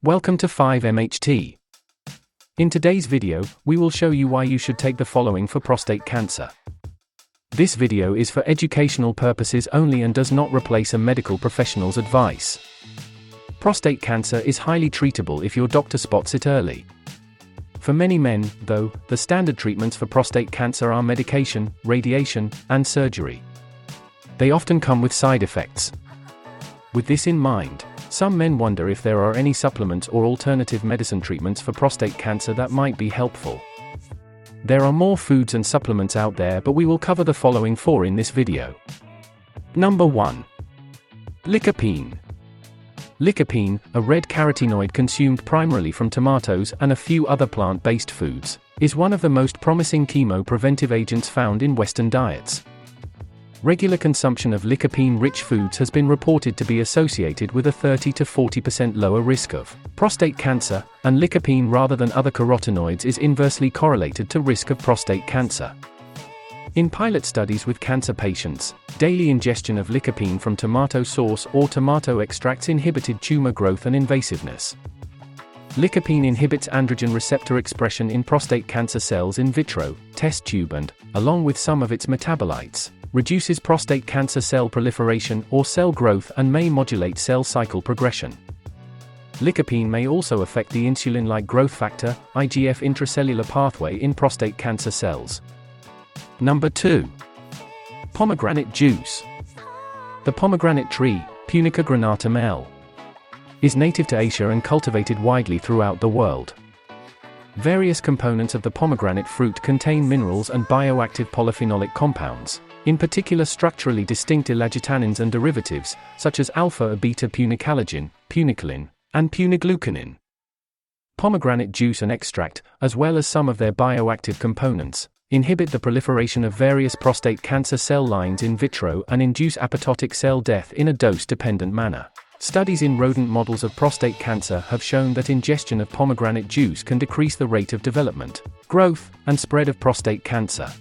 Welcome to 5MHT. In today's video, we will show you why you should take the following for prostate cancer. This video is for educational purposes only and does not replace a medical professional's advice. Prostate cancer is highly treatable if your doctor spots it early. For many men, though, the standard treatments for prostate cancer are medication, radiation, and surgery. They often come with side effects. With this in mind, some men wonder if there are any supplements or alternative medicine treatments for prostate cancer that might be helpful. There are more foods and supplements out there, but we will cover the following 4 in this video. Number 1. Lycopene. Lycopene, a red carotenoid consumed primarily from tomatoes and a few other plant-based foods, is one of the most promising chemo-preventive agents found in Western diets. Regular consumption of lycopene-rich foods has been reported to be associated with a 30 to 40% lower risk of prostate cancer, and lycopene rather than other carotenoids is inversely correlated to risk of prostate cancer. In pilot studies with cancer patients, daily ingestion of lycopene from tomato sauce or tomato extracts inhibited tumor growth and invasiveness. Lycopene inhibits androgen receptor expression in prostate cancer cells in vitro, test tube and, along with some of its metabolites, reduces prostate cancer cell proliferation or cell growth and may modulate cell cycle progression. Lycopene may also affect the insulin-like growth factor, IGF intracellular pathway in prostate cancer cells. Number 2. Pomegranate juice. The pomegranate tree, Punica granatum L., is native to Asia and cultivated widely throughout the world. Various components of the pomegranate fruit contain minerals and bioactive polyphenolic compounds, in particular structurally distinct elagitanins and derivatives, such as alpha-beta-punicalagin, puniculin, and puniglucanin. Pomegranate juice and extract, as well as some of their bioactive components, inhibit the proliferation of various prostate cancer cell lines in vitro and induce apoptotic cell death in a dose-dependent manner. Studies in rodent models of prostate cancer have shown that ingestion of pomegranate juice can decrease the rate of development, growth, and spread of prostate cancer.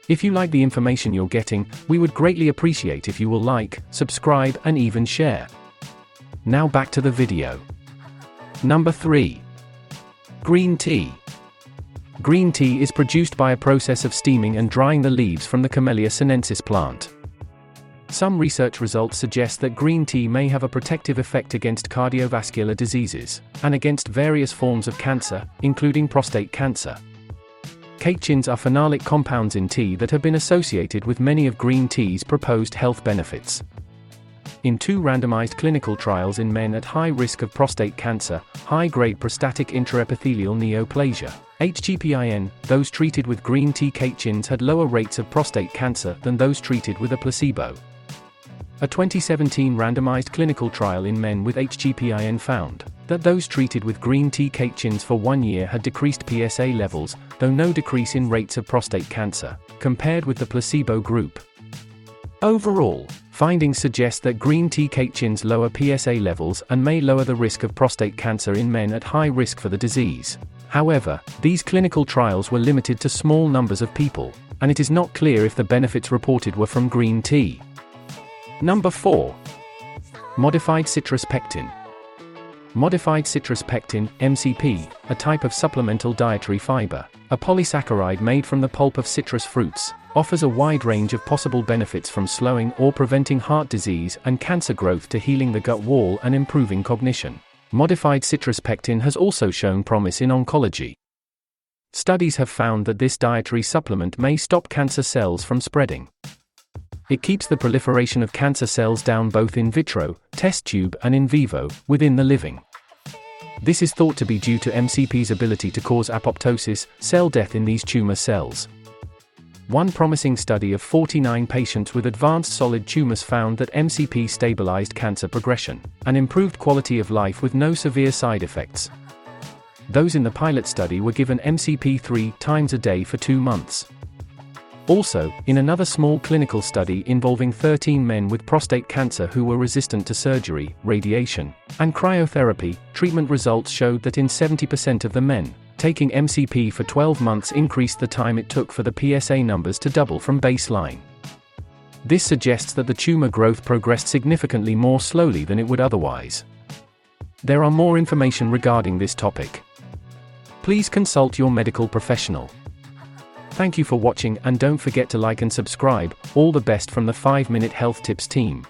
If you like the information you're getting, we would greatly appreciate if you will like, subscribe, and even share. Now back to the video. Number 3. Green tea. Green tea is produced by a process of steaming and drying the leaves from the Camellia sinensis plant. Some research results suggest that green tea may have a protective effect against cardiovascular diseases, and against various forms of cancer, including prostate cancer. Catechins are phenolic compounds in tea that have been associated with many of green tea's proposed health benefits. In 2 randomized clinical trials in men at high risk of prostate cancer, high-grade prostatic intraepithelial neoplasia, HGPIN, those treated with green tea catechins had lower rates of prostate cancer than those treated with a placebo. A 2017 randomized clinical trial in men with HGPIN found that those treated with green tea catechins for 1 year had decreased PSA levels, though no decrease in rates of prostate cancer, compared with the placebo group. Overall, findings suggest that green tea catechins lower PSA levels and may lower the risk of prostate cancer in men at high risk for the disease. However, these clinical trials were limited to small numbers of people, and it is not clear if the benefits reported were from green tea. Number 4. Modified citrus pectin. Modified citrus pectin, MCP, a type of supplemental dietary fiber, a polysaccharide made from the pulp of citrus fruits, offers a wide range of possible benefits from slowing or preventing heart disease and cancer growth to healing the gut wall and improving cognition. Modified citrus pectin has also shown promise in oncology. Studies have found that this dietary supplement may stop cancer cells from spreading. It keeps the proliferation of cancer cells down both in vitro, test tube, and in vivo, within the living. This is thought to be due to MCP's ability to cause apoptosis, cell death in these tumor cells. One promising study of 49 patients with advanced solid tumors found that MCP stabilized cancer progression and improved quality of life with no severe side effects. Those in the pilot study were given MCP 3 times a day for 2 months. Also, in another small clinical study involving 13 men with prostate cancer who were resistant to surgery, radiation, and cryotherapy, treatment results showed that in 70% of the men, taking MCP for 12 months increased the time it took for the PSA numbers to double from baseline. This suggests that the tumor growth progressed significantly more slowly than it would otherwise. There are more information regarding this topic. Please consult your medical professional. Thank you for watching, and don't forget to like and subscribe. All the best from the 5-Minute Health Tips team.